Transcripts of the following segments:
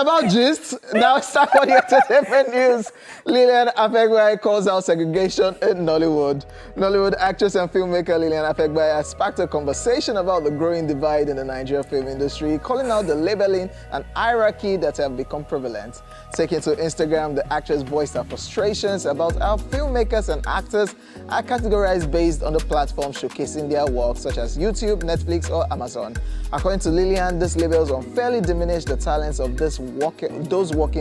about gist. Now it's time for the entertainment news. Lillian Afegbai calls out segregation in Nollywood. Nollywood actress and filmmaker Lillian Afegbai has sparked a conversation about the growing divide in the Nigerian film industry, calling out the labeling and hierarchy that have become prevalent. Taking to Instagram, the actress voiced her frustrations about how filmmakers and actors are categorized based on the platform showcasing their work, such as YouTube, Netflix, or Amazon. According to Lillian, these labels unfairly diminish the talents of those working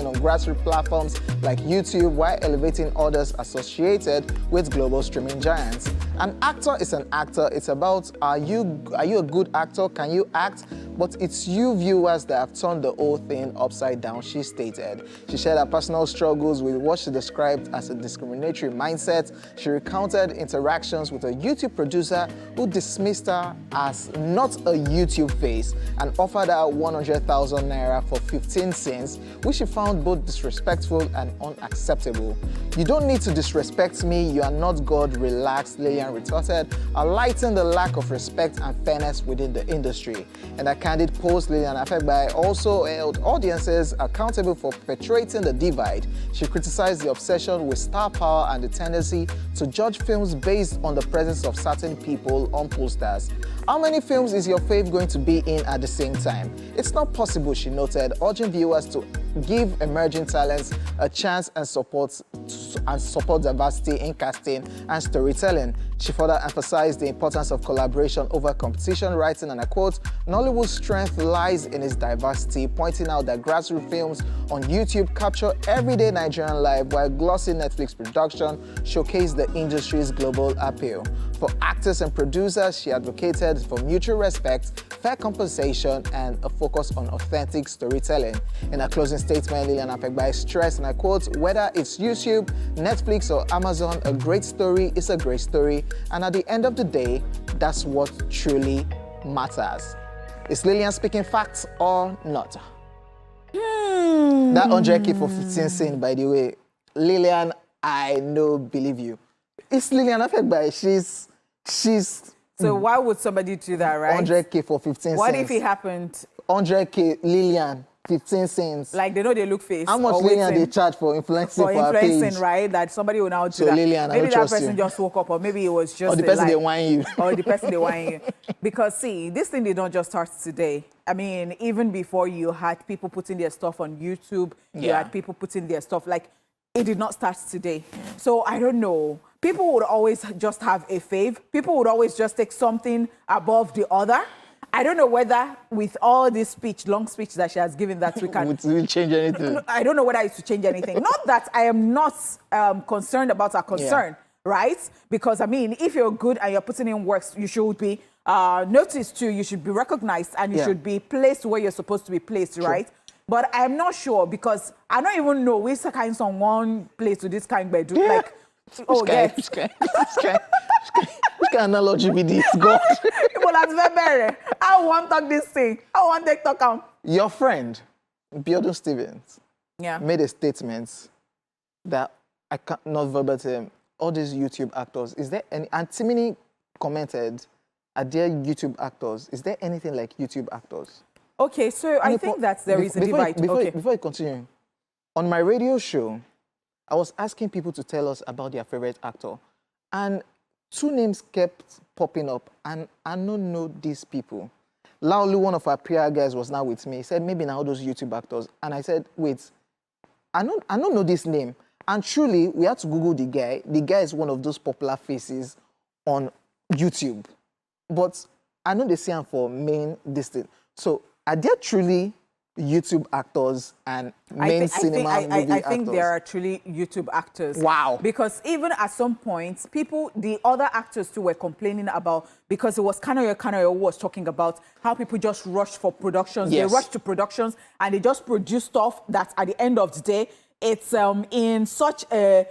on grassroots platforms like YouTube, while elevating others associated with global streaming giants. An actor is an actor. It's about, are you a good actor? Can you act? But it's you viewers that have turned the whole thing upside down, she stated. She shared her personal struggles with what she described as a discriminatory mindset. She recounted interactions with a YouTube producer who dismissed her as not a YouTube face and offered her 100,000 naira for 15 scenes, which she found both disrespectful and unacceptable. "You don't need to disrespect me, you are not God, relax," Lillian retorted, highlighting the lack of respect and fairness within the industry. In a candid post, Lillian Afegbai also held audiences accountable for perpetuating the divide. She criticized the obsession with star power and the tendency to judge films based on the presence of certain people on posters. "How many films is your fave going to be in at the same time? It's not possible," she noted, urging viewers to give emerging talents a chance and support diversity in casting and storytelling. She further emphasized the importance of collaboration over competition, writing, and I quote, "Nollywood's strength lies in its diversity," pointing out that grassroots films on YouTube capture everyday Nigerian life, while glossy Netflix production showcase the industry's global appeal. For actors and producers, she advocated for mutual respect, fair compensation, and a focus on authentic storytelling. In a closing statement, Lillian Afegbai stressed, and I quote, "Whether it's YouTube, Netflix, or Amazon, a great story is a great story, and at the end of the day, that's what truly matters." Is Lillian speaking facts or not? That 100K for 15 scene, by the way, Lillian, I no believe you. It's Lillian Afegbai. She's. So why would somebody do that, right? 100K for 15 What cents. if it happened? 100K, Lillian, 15 cents. Like they know they look face. How much Lillian they charge for influencing for her page? Right? That somebody will now do So that. Lillian, I maybe don't that trust person you. just woke up, or maybe it was just Or the person they whine you. or the person they whine you. Because see, this thing they don't just start today. I mean, even before you had people putting their stuff on YouTube, you had people putting their stuff, like it did not start today. So I don't know. People would always just have a fave. People would always just take something above the other. I don't know whether with all this speech, long speech that she has given, that we can... Would it change anything? I don't know whether it's to change anything. Not that I am not concerned about her concern, right? Because, I mean, if you're good and you're putting in works, you should be noticed too. You should be recognized and you should be placed where you're supposed to be placed, right? But I'm not sure, because I don't even know which kind of one place to this kind of do. Like, Which kind analogy be this? God. Well, that's very. I want to talk this thing. I want to talk on. Your friend, Biodun Stevens, made a statement that I can't, not verbatim, all these YouTube actors, is there any, and Timini commented, are there YouTube actors? Is there anything like YouTube actors? Okay, so I think that there is a divide. Before you continue, on my radio show, I was asking people to tell us about their favorite actor. And two names kept popping up, and I don't know these people. Laulu, one of our PR guys, was now with me. He said, maybe now those YouTube actors. And I said, wait, I don't know this name. And truly, we had to Google the guy. The guy is one of those popular faces on YouTube. But I know they see him for main distance. So are there truly YouTube actors and main cinema movie actors? I think there are truly YouTube actors. Wow. Because even at some point, the other actors too were complaining about, because it was Kanayo was talking about how people just rush for productions. They rush to productions and they just produce stuff that at the end of the day, it's in such a,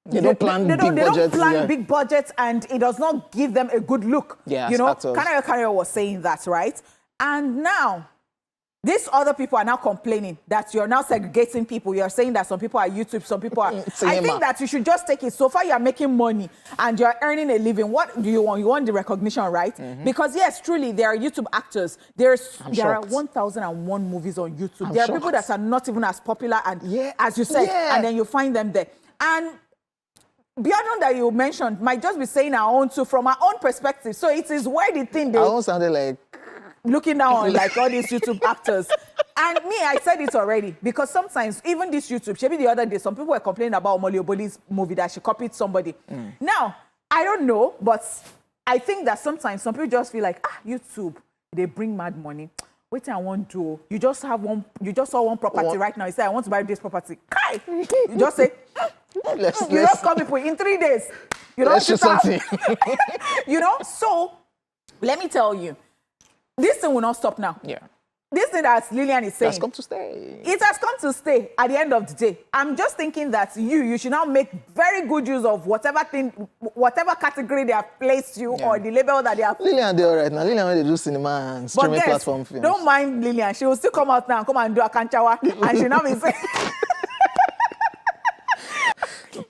They don't plan big budgets, and it does not give them a good look. Yeah, you know, actors. Kanayo was saying that, right? And now, these other people are now complaining that you're now segregating people. You're saying that some people are YouTube, some people are... I think that you should just take it. So far, you're making money and you're earning a living. What do you want? You want the recognition, right? Because yes, truly, there are YouTube actors. There are 1,001 movies on YouTube. There are people that are not even as popular and as you said, and then you find them there. And beyond that you mentioned might just be saying our own too from our own perspective. So it is where the thing they... I don't sound like... looking down on like all these YouTube actors. And me, I said it already, because sometimes even this YouTube, maybe the other day, some people were complaining about Omoli Oboli's movie that she copied somebody. Now, I don't know, but I think that sometimes some people just feel like, YouTube, they bring mad money. Wait till I want to do. You just saw one property right now. You say, I want to buy this property. Kai! You just say, you just call people in 3 days. You don't shoot something. You know, so let me tell you. This thing will not stop now. Yeah. This thing that Lillian is saying... It has come to stay. It has come to stay at the end of the day. I'm just thinking that you should now make very good use of whatever category they have placed you or the label that they have... Lillian, they're all right now. Lillian, when they do cinema and streaming platform films. Don't mind Lillian. She will still come out now and come and do a kanchawa. And she'll now be saying...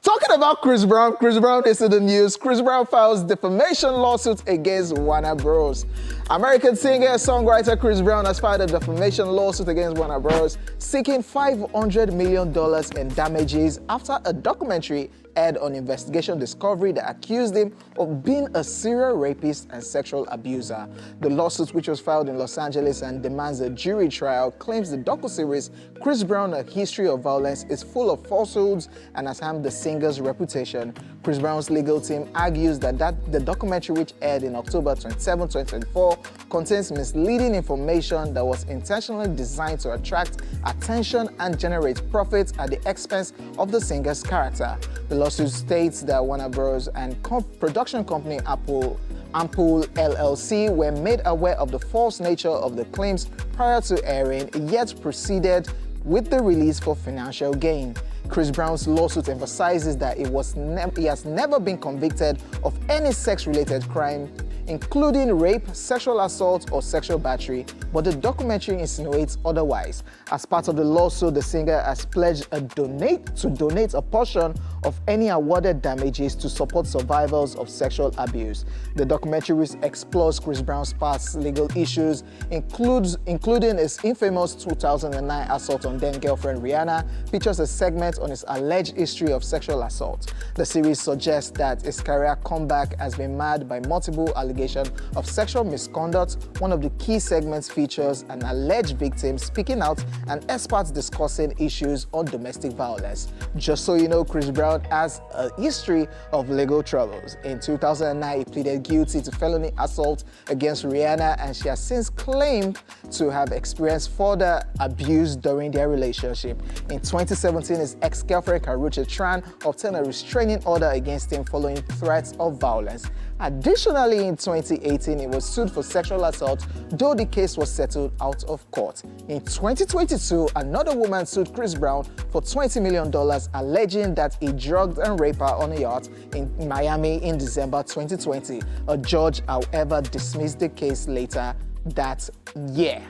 Talking about Chris Brown is in the news. Chris Brown files defamation lawsuit against Warner Bros. American singer-songwriter Chris Brown has filed a defamation lawsuit against Warner Bros. seeking $500 million in damages after a documentary aired on Investigation Discovery that accused him of being a serial rapist and sexual abuser. The lawsuit, which was filed in Los Angeles and demands a jury trial, claims the docuseries Chris Brown: A History of Violence is full of falsehoods and has harmed the singer's reputation. Chris Brown's legal team argues that the documentary, which aired in October 27, 2024, contains misleading information that was intentionally designed to attract attention and generate profits at the expense of the singer's character. The lawsuit states that Warner Bros. And production company Ampoule LLC were made aware of the false nature of the claims prior to airing, yet proceeded with the release for financial gain. Chris Brown's lawsuit emphasizes that he has never been convicted of any sex-related crime, including rape, sexual assault, or sexual battery, but the documentary insinuates otherwise. As part of the lawsuit, the singer has pledged to donate a portion of any awarded damages to support survivors of sexual abuse. The documentary, which explores Chris Brown's past legal issues, including his infamous 2009 assault on then-girlfriend Rihanna, features a segment on his alleged history of sexual assault. The series suggests that his career comeback has been marred by multiple allegations of sexual misconduct. One of the key segments features an alleged victim speaking out and experts discussing issues on domestic violence. Just so you know, Chris Brown has a history of legal troubles. In 2009, he pleaded guilty to felony assault against Rihanna, and she has since claimed to have experienced further abuse during their relationship. In 2017, his ex-girlfriend Karrueche Tran obtained a restraining order against him following threats of violence. Additionally, in 2018, he was sued for sexual assault, though the case was settled out of court. In 2022, another woman sued Chris Brown for $20 million, alleging that he drugged and raped her on a yacht in Miami in December 2020. A judge, however, dismissed the case later that year.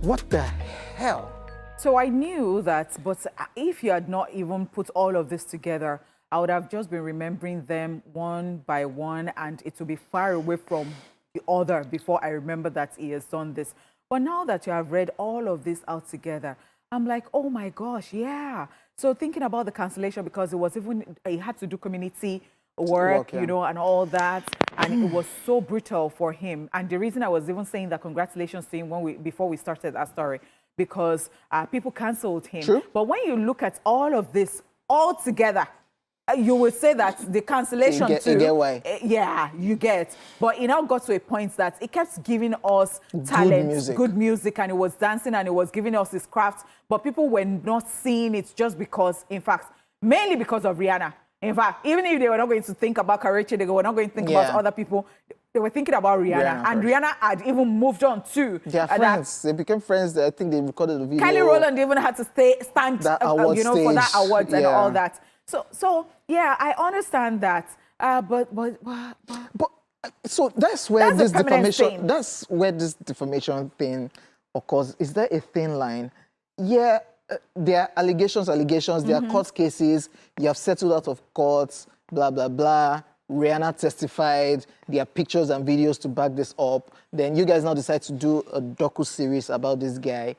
What the hell? So I knew that, but if you had not even put all of this together, I would have just been remembering them one by one, and it would be far away from the other before I remember that he has done this. But now that you have read all of this out together, I'm like, oh my gosh, yeah. So thinking about the cancellation, because he had to do community work, you know, and all that, and it was so brutal for him. And the reason I was even saying that congratulations to him before we started our story, because people cancelled him. True. But when you look at all of this all together, you would say that the cancellation you get why. Yeah, you get. But it now got to a point that it kept giving us talent, good music, and it was dancing, and it was giving us his craft. But people were not seeing it just because, in fact, mainly because of Rihanna. In fact, even if they were not going to think about Karrueche, they were not going to think about other people, they were thinking about Rihanna. And Rihanna had even moved on too. They are friends. They became friends. I think they recorded a video. Kelly Rowland even had to stand you know, for that award and all that. So yeah, I understand that, but so that's where this defamation thing Of course, is there a thin line? Yeah, there are allegations, there are court cases, you have settled out of court, blah, blah, blah. Rihanna testified, there are pictures and videos to back this up. Then you guys now decide to do a docu-series about this guy,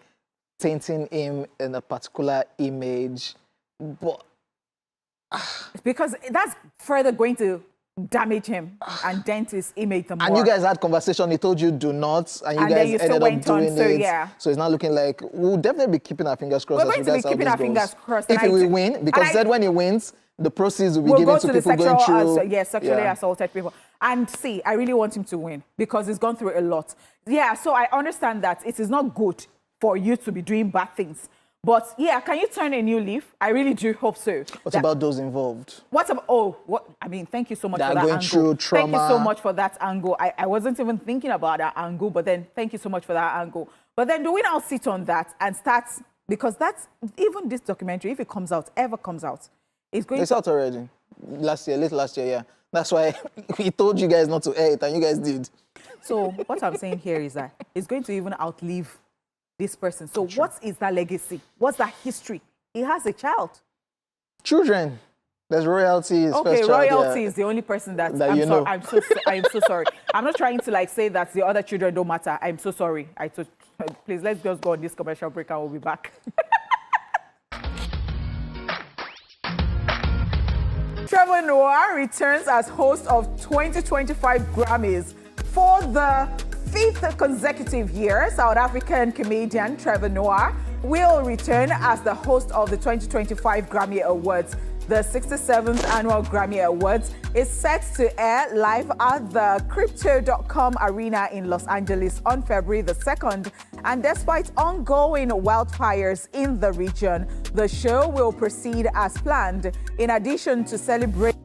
tainting him in a particular image. But because that's further going to damage him and dent his image the more. And you guys had conversation, he told you do not, and you guys ended up doing it. Yeah. So it's not looking like, we'll definitely be keeping our fingers crossed. We're going to be keeping our fingers crossed. If he will win, because he said when he wins, the proceeds will be given to people going through. Sexually assaulted people. And see, I really want him to win because he's gone through a lot. Yeah, so I understand that it is not good for you to be doing bad things. But yeah, can you turn a new leaf? I really do hope so. What about those involved? Thank you so much for that angle. Going through trauma. Thank you so much for that angle. I wasn't even thinking about that angle, but then thank you so much for that angle. But then do we now sit on that and start, because that's, even this documentary, if it comes out, ever comes out, it's out already. Late last year, yeah. That's why he told you guys not to air it, and you guys did. So what I'm saying here is that it's going to even outlive this person. So what is that legacy? What's that history? He has a child. Children. There's royalty. Okay, royalty is the only person that I'm sorry. I'm so sorry. I'm not trying to say that the other children don't matter. I'm so sorry. Please, let's just go on this commercial break and we'll be back. Trevor Noah returns as host of 2025 Grammys for the 5th consecutive year. South African comedian Trevor Noah will return as the host of the 2025 Grammy Awards. The 67th Annual Grammy Awards is set to air live at the Crypto.com Arena in Los Angeles on February the 2nd. And despite ongoing wildfires in the region, the show will proceed as planned. In addition to celebrating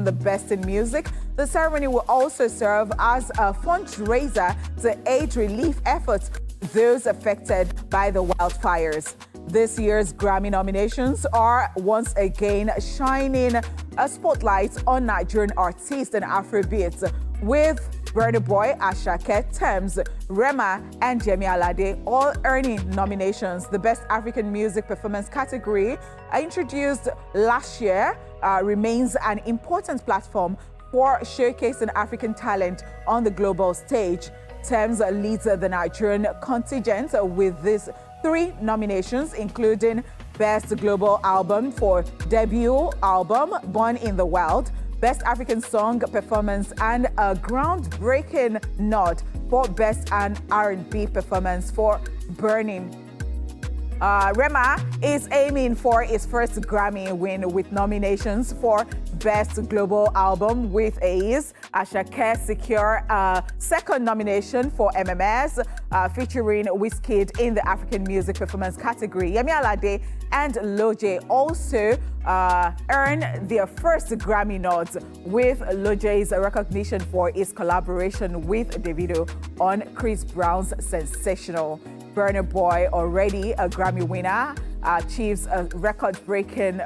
the best in music, the ceremony will also serve as a fundraiser to aid relief efforts those affected by the wildfires. This year's Grammy nominations are once again shining a spotlight on Nigerian artists and Afrobeats, with Burna Boy, Asake, Tems, Rema, and Yemi Alade all earning nominations. The Best African Music Performance category, introduced last year, remains an important platform for showcasing African talent on the global stage. Tems leads the Nigerian contingent with these 3 nominations, including Best Global Album for debut album Born in the Wild, Best African Song Performance, and a groundbreaking nod for Best R&B Performance for Burning. Rema is aiming for its first Grammy win with nominations for Best Global Album with Ace. Asake secure a second nomination for MMS, featuring Wizkid in the African Music Performance category. Yemi Alade and Lojay also earned their first Grammy nods, with Lojay's recognition for his collaboration with Davido on Chris Brown's Sensational. Burna Boy, already a Grammy winner, achieves a record-breaking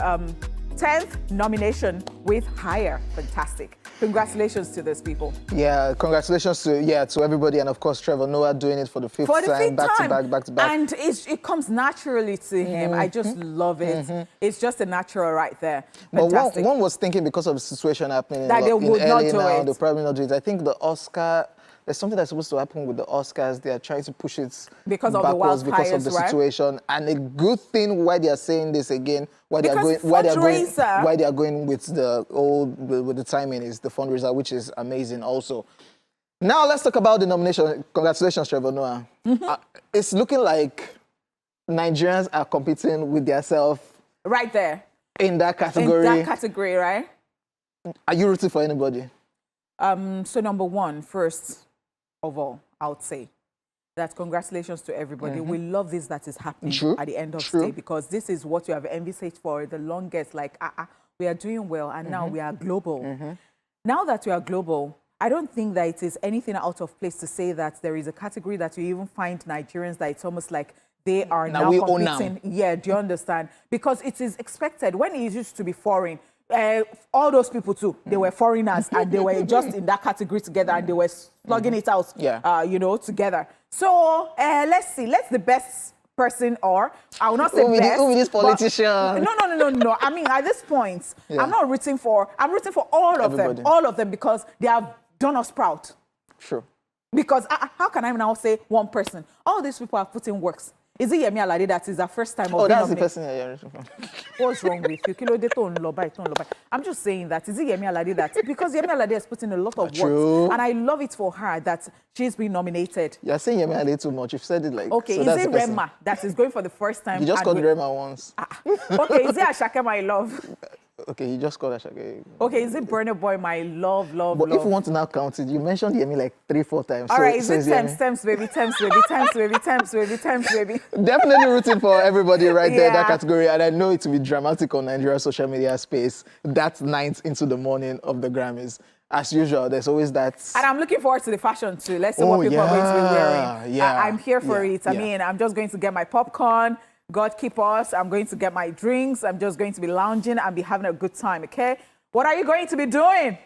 10th nomination with Higher. Fantastic. Congratulations to those people. Yeah, congratulations to everybody, and of course Trevor Noah doing it for the fifth time, back to back. And it comes naturally to him. I just love it. It's just a natural right there. Fantastic. But one was thinking, because of the situation happening that they would not do now, it. they'll probably not do it. I think the Oscar, there's something that's supposed to happen with the Oscars. They are trying to push it because of the wildfires, because of the situation. And a good thing why they are saying this again, why they are going with the timing, is the fundraiser, which is amazing also. Now let's talk about the nomination. Congratulations, Trevor Noah. It's looking like Nigerians are competing with themselves right there in that category. In that category, right? Are you rooting for anybody? So number one, first of all, I would say that congratulations to everybody. We love this that is happening at the end of the day, because this is what you have envisaged for the longest. Like, we are doing well, and now we are global. Now that we are global, I don't think that it is anything out of place to say that there is a category that you even find Nigerians that it's almost like they are now competing. Yeah, do you understand? Because it is expected. When it used to be foreign, all those people too, they were foreigners and they were just in that category together and they were slugging it out, you know, together. So let's see, let's the best person, or I will not say best. Who is this politician? No. I mean, at this point, I'm not rooting for, I'm rooting for all of them because they have done us proud. Sure. Because how can I now say one person? All these people have put in works. Is it Yemi Alade that is the first time? Oh, that's the person that you're rooting for. What's wrong with you? I'm just saying that. Is it Yemi Alade that? Because Yemi Alade has put in a lot of work. And I love it for her that she's been nominated. You're saying Yemi Alade too much. You've said it like... Okay, so is it Rema that is going for the first time? You just called Rema once. Okay, is it Ashake, my love? Okay, you just called Ashake. Okay, is it Burner Boy, my love? But if you want to now count it, you mentioned Yemi like 3-4 times. All right, is it Temps, baby? Definitely rooting for everybody right there, that category. And I know it will be dramatic on Nigeria's social media space. That night into the morning of the Grammys. As usual, there's always that. And I'm looking forward to the fashion too. Let's see what people are going to be wearing. I'm here for it. I mean, I'm just going to get my popcorn. God keep us. I'm going to get my drinks. I'm just going to be lounging and be having a good time, okay? What are you going to be doing?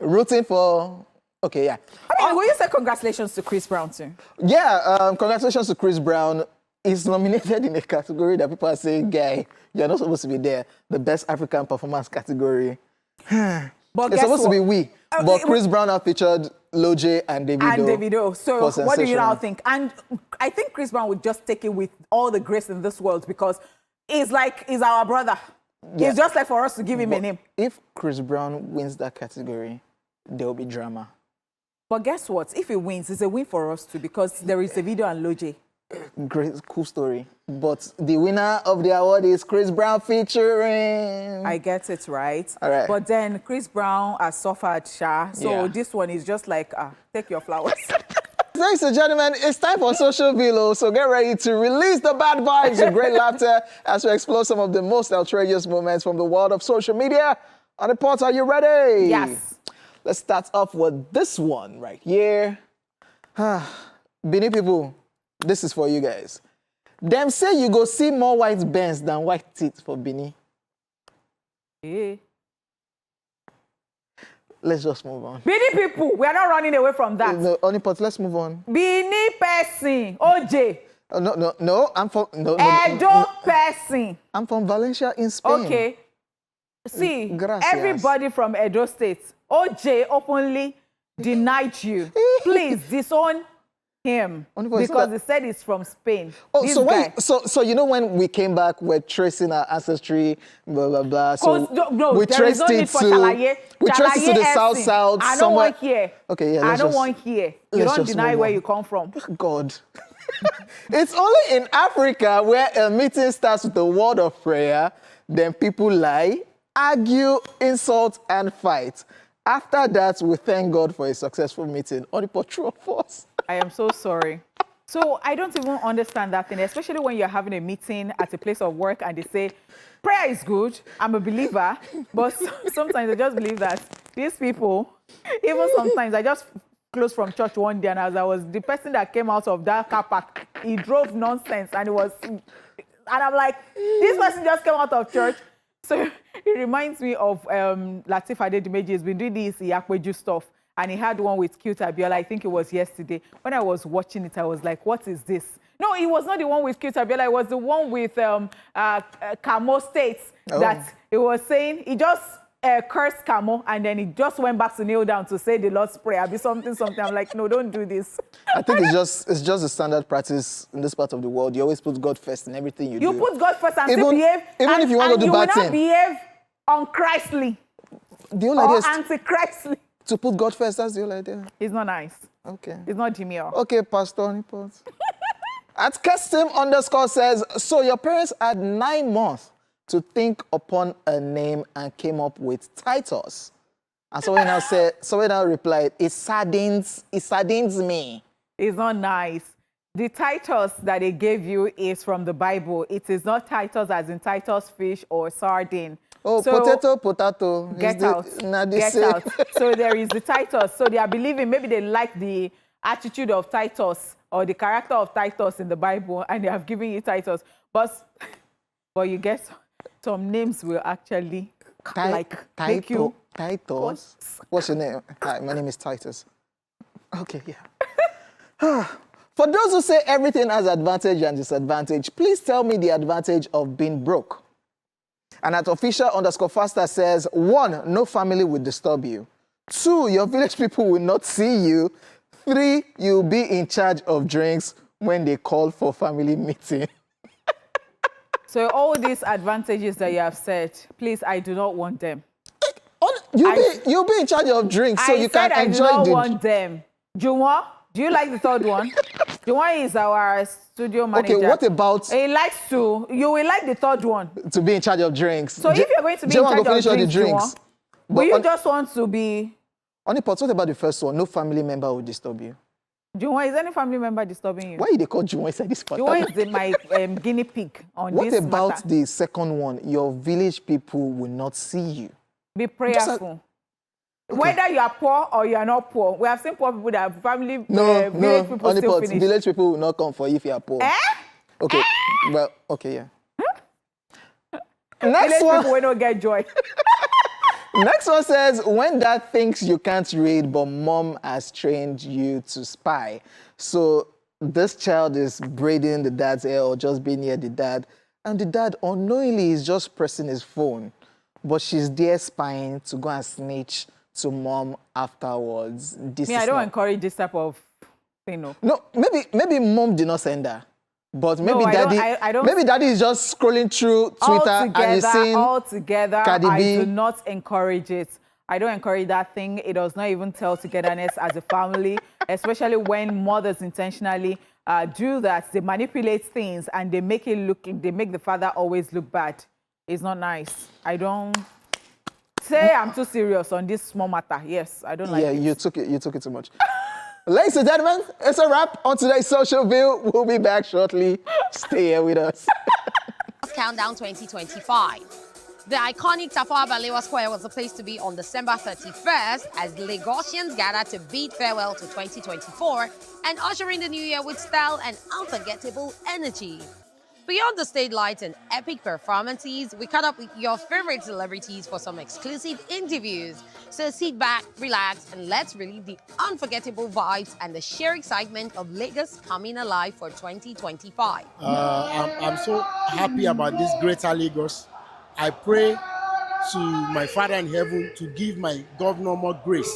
Rooting for... Okay, yeah. I mean, will you say congratulations to Chris Brown too? Yeah, congratulations to Chris Brown. He's nominated in a category that people are saying, guy, you're not supposed to be there. The Best African Performance category. But it's supposed to be we. But Chris Brown have featured Loj and Davido. So what do you now think? And I think Chris Brown would just take it with all the grace in this world because he's our brother. Yeah. It's just like for us to give him a name. If Chris Brown wins that category, there will be drama. But guess what? If he wins, it's a win for us too because there is Davido and Loj. Great, cool story. But the winner of the award is Chris Brown featuring... I get it, right? All right. But then Chris Brown has suffered, Sha. So this one is just like, take your flowers. Ladies and gentlemen, it's time for Social Velo, so get ready to release the bad vibes with great laughter as we explore some of the most outrageous moments from the world of social media. On the pot, are you ready? Yes. Let's start off with this one right here. Benin people, this is for you guys. Them say you go see more white bands than white teeth for Benin. Hey. Let's just move on. Benin people, we are not running away from that. No, Onipot, let's move on. Benin person, OJ. No, I'm from... Edo person. I'm from Valencia in Spain. Okay. See, Gracias. Everybody from Edo State, OJ openly denied you. Please disown him because he said he's from Spain. Oh, so you know when we came back, we're tracing our ancestry, blah blah blah. So we traced it to the south. I don't want here. Okay, yeah. I don't want here. You don't deny where you come from. God. It's only in Africa where a meeting starts with a word of prayer, then people lie, argue, insult, and fight. After that, we thank God for a successful meeting. On the portrait of us. I am so sorry. So I don't even understand that thing, especially when you're having a meeting at a place of work and they say, prayer is good, I'm a believer, but sometimes I just believe that these people, even sometimes I just closed from church one day and as I was the person that came out of that car park, he drove nonsense and I'm like, this person just came out of church. So it reminds me of Lateef Adedimeji. He's been doing this Iyakweju stuff. And he had one with Cute Abiola. I think it was yesterday. When I was watching it, I was like, what is this? No, it was not the one with Cute Abiola. It was the one with Kamo States that he was saying. He just cursed Kamo and then he just went back to kneel down to say the Lord's Prayer. Be something. I'm like, no, don't do this. I think it's just a standard practice in this part of the world. You always put God first in everything you do. You put God first and still behave. Even if you want to do bad thing. You will not behave unchristly or anti-Christly. To put God first, that's the whole idea. It's not nice. Okay. It's not demure. Okay, Pastor Nipot. At Custom_ says, so your parents had 9 months to think upon a name and came up with Titus. And someone now replied, it saddens me. It's not nice. The Titus that they gave you is from the Bible. It is not Titus as in Titus fish or sardine. Oh, so, potato. Get out. Get out. So there is the Titus. So they are believing, maybe they like the attitude of Titus or the character of Titus in the Bible, and they have given you Titus. But you guess some names will actually make you. Titus. What's your name? Hi, my name is Titus. Okay, yeah. For those who say everything has advantage and disadvantage, please tell me the advantage of being broke. And at official_faster says, 1, no family will disturb you. 2, your village people will not see you. 3, you'll be in charge of drinks when they call for family meeting. So all these advantages that you have said, please, I do not want them. You'll be in charge of drinks, so you can enjoy I do not want them. Juwon, do you like the third one? Juwon is our studio manager. Okay, what about... He likes to... You will like the third one. To be in charge of drinks. So if you're going to be in charge of drinks, Juwon, will you just want to be... Honeypot, what about the first one? No family member will disturb you. Juwon, is any family member disturbing you? Why they call Juwon inside this part? Juwon is my guinea pig on this matter. What about the second one? Your village people will not see you. Be prayerful. Okay. Whether you are poor or you are not poor, we have seen poor people that have family, village people Honeypot, still finish. Village people will not come for you if you are poor. Eh? Okay, well, okay, yeah. Next one. People will not get joy. Next one says, when dad thinks you can't read, but mom has trained you to spy. So this child is braiding the dad's hair or just being near the dad, and the dad unknowingly is just pressing his phone, but she's there spying to go and snitch to mom afterwards. I don't encourage this type of thing. No, maybe mom did not send her. But maybe maybe daddy is just scrolling through Twitter and he's seeing Cardi B. I do not encourage it. I don't encourage that thing. It does not even tell togetherness as a family, especially when mothers intentionally do that. They manipulate things and they make the father always look bad. It's not nice. I don't say I'm too serious on this small matter. Yes, I don't like it. Yeah, you took it too much. Ladies and gentlemen, it's a wrap on today's Social View. We'll be back shortly. Stay here with us. Countdown 2025. The iconic Tafawa Balewa Square was the place to be on December 31st as Lagosians gathered to bid farewell to 2024 and usher in the new year with style and unforgettable energy. Beyond the stage lights and epic performances, we caught up with your favorite celebrities for some exclusive interviews. So sit back, relax, and let's relive the unforgettable vibes and the sheer excitement of Lagos coming alive for 2025. I'm so happy about this greater Lagos. I pray to my Father in heaven to give my governor more grace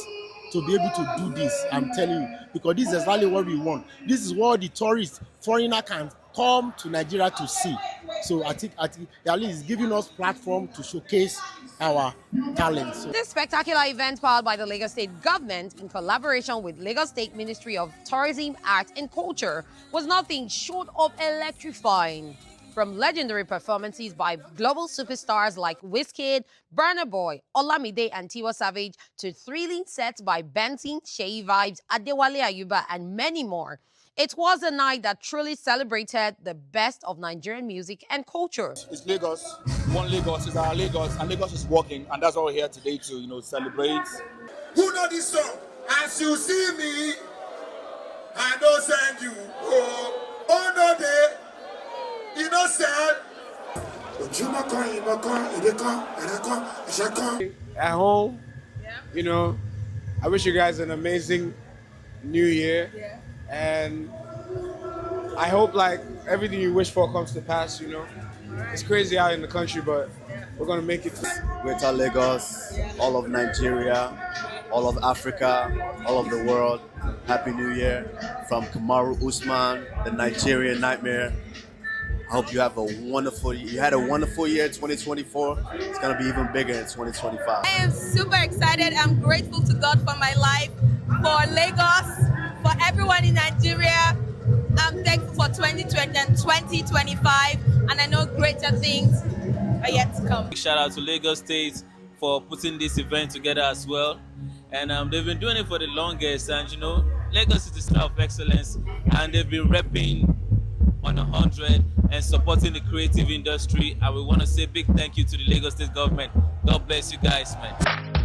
to be able to do this. I'm telling you, because this is exactly what we want. This is what the tourists, foreigner can come to Nigeria to see. So I think at least it's giving us platform to showcase our talents. This spectacular event powered by the Lagos State government in collaboration with Lagos State Ministry of Tourism, Arts and Culture was nothing short of electrifying. From legendary performances by global superstars like Wizkid, Burna Boy, Olamide and Tiwa Savage to thrilling sets by Benson, Sheyi Vibes, Adewale Ayuba and many more. It was a night that truly celebrated the best of Nigerian music and culture. It's Lagos. One Lagos is our Lagos, and Lagos is working, and that's why we're here today to, celebrate. Who know this song? As you see me, I don't send you. Oh no, they, you know, send. At home, I wish you guys an amazing new year. Yeah. And I hope everything you wish for comes to pass, It's crazy out in the country, but we're going to make it. Greater Lagos, all of Nigeria, all of Africa, all of the world. Happy New Year from Kamaru Usman, the Nigerian Nightmare. I hope you had a wonderful year 2024. It's going to be even bigger in 2025. I am super excited. I'm grateful to God for my life, for Lagos, for everyone in Nigeria. I'm thankful for 2020 and 2025, and I know greater things are yet to come. Big shout out to Lagos State for putting this event together as well. And they've been doing it for the longest, and Lagos is the star of excellence, and they've been repping on 100 and supporting the creative industry. And we want to say big thank you to the Lagos State government. God bless you guys, man.